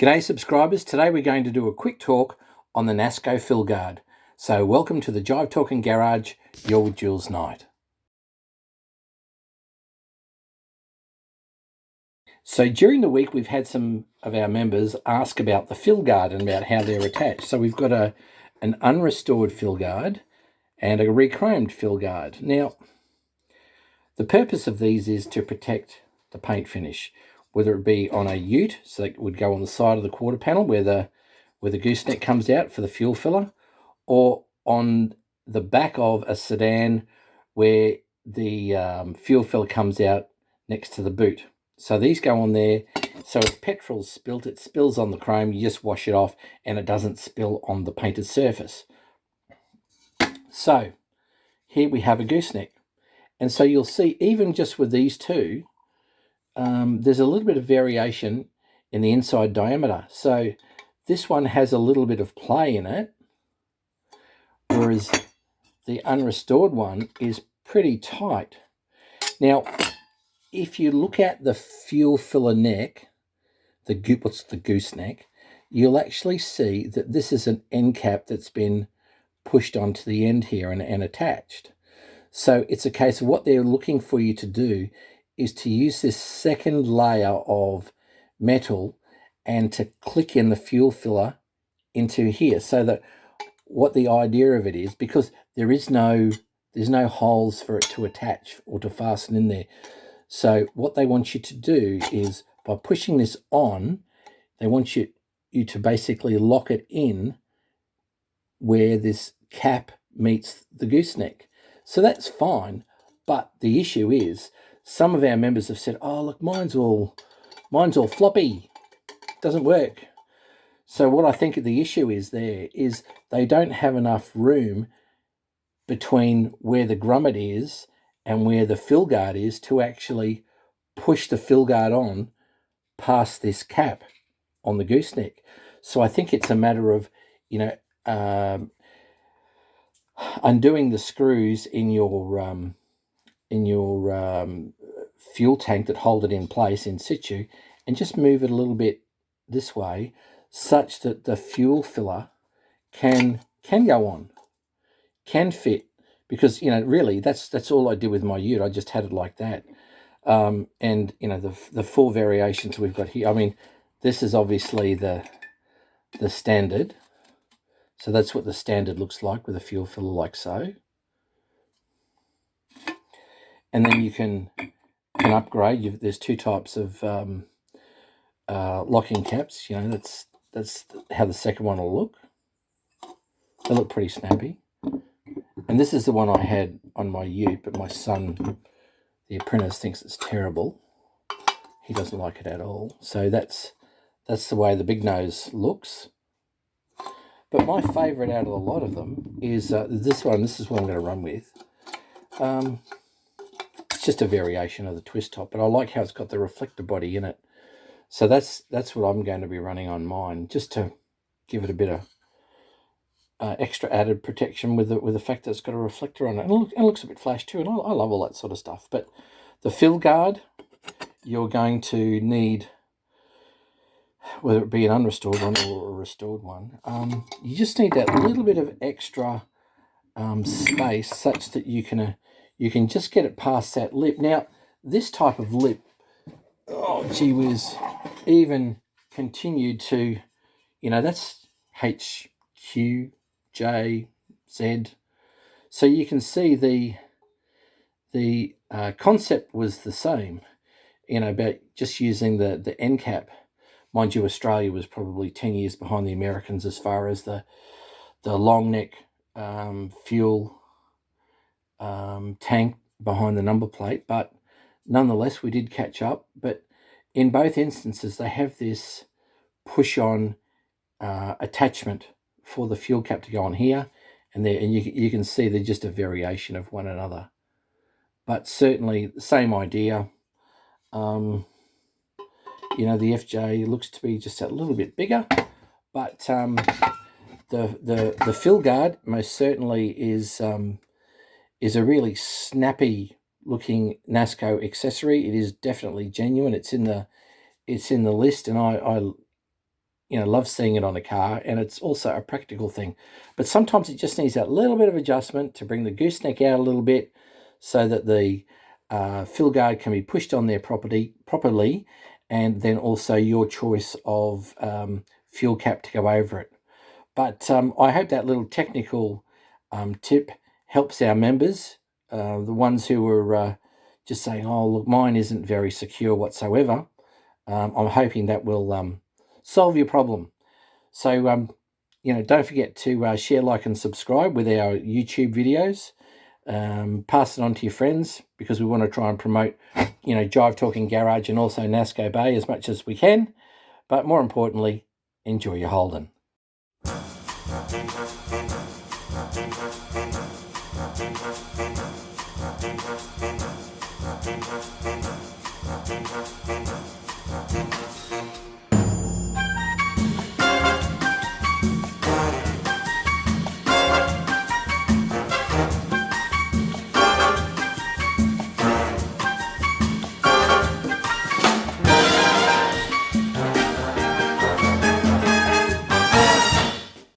G'day subscribers, today we're going to do a quick talk on the Nasco Filguard. So welcome to the Jive Talking Garage, your Jules Knight. So during the week we've had some of our members ask about the Filguard and about how they're attached. So we've got an unrestored Filguard and a rechromed Filguard. Now, the purpose of these is to protect the paint finish, whether it be on a ute, so it would go on the side of the quarter panel where the gooseneck comes out for the fuel filler, or on the back of a sedan where the fuel filler comes out next to the boot. So these go on there, so if petrol's spilt, it spills on the chrome, you just wash it off and it doesn't spill on the painted surface. So here we have a gooseneck. And so you'll see, even just with these two, there's a little bit of variation in the inside diameter. So this one has a little bit of play in it, whereas the unrestored one is pretty tight. Now, if you look at the fuel filler neck, the gooseneck, you'll actually see that this is an end cap that's been pushed onto the end here and attached. So it's a case of what they're looking for you to do is to use this second layer of metal and to click in the fuel filler into here, so that what the idea of it is, because there's no holes for it to attach or to fasten in there. So what they want you to do is, by pushing this on, they want you to basically lock it in where this cap meets the gooseneck. So that's fine, but the issue is some of our members have said, "Oh, look, mine's all floppy, doesn't work." So what I think the issue is there is they don't have enough room between where the grommet is and where the Filguard is to actually push the Filguard on past this cap on the gooseneck. So I think it's a matter of, undoing the screws in your fuel tank that hold it in place in situ, and just move it a little bit this way, such that the fuel filler can go on, can fit. Because really that's all I did with my ute. I just had it like that. And the four variations we've got here. I mean, this is obviously the standard. So that's what the standard looks like, with a fuel filler like so. And then you can upgrade. There's two types of locking caps. That's how the second one will look. They look pretty snappy. And this is the one I had on my ute, but my son, the apprentice, thinks it's terrible. He doesn't like it at all. So that's the way the big nose looks. But my favourite out of a lot of them is this one. This is what I'm going to run with. It's just a variation of the twist top, but I like how it's got the reflector body in it. So that's what I'm going to be running on mine, just to give it a bit of extra added protection with the fact that it's got a reflector on it. And it looks a bit flash too, and I love all that sort of stuff. But the Filguard, you're going to need, whether it be an unrestored one or a restored one, you just need that little bit of extra space, such that you can just get it past that lip. Now, this type of lip, oh gee whiz, even continued to, that's H, Q, J, Z. So you can see the concept was the same, about just using the end cap. Mind you, Australia was probably 10 years behind the Americans as far as the long neck fuel tank behind the number plate, but nonetheless we did catch up. But in both instances they have this push-on attachment for the fuel cap to go on here and there, and you can see they're just a variation of one another, but certainly the same idea. The FJ looks to be just a little bit bigger, but the Filguard most certainly is a really snappy looking Nasco accessory. It is definitely genuine. It's in the list, and love seeing it on a car, and it's also a practical thing. But sometimes it just needs that little bit of adjustment to bring the gooseneck out a little bit so that the Filguard can be pushed on there properly, and then also your choice of fuel cap to go over it. But I hope that little technical tip helps our members, the ones who were just saying, oh, look, mine isn't very secure whatsoever. I'm hoping that will solve your problem. So, don't forget to share, like, and subscribe with our YouTube videos. Pass it on to your friends, because we want to try and promote, Jive Talking Garage and also Nasco Bay as much as we can. But more importantly, enjoy your Holden.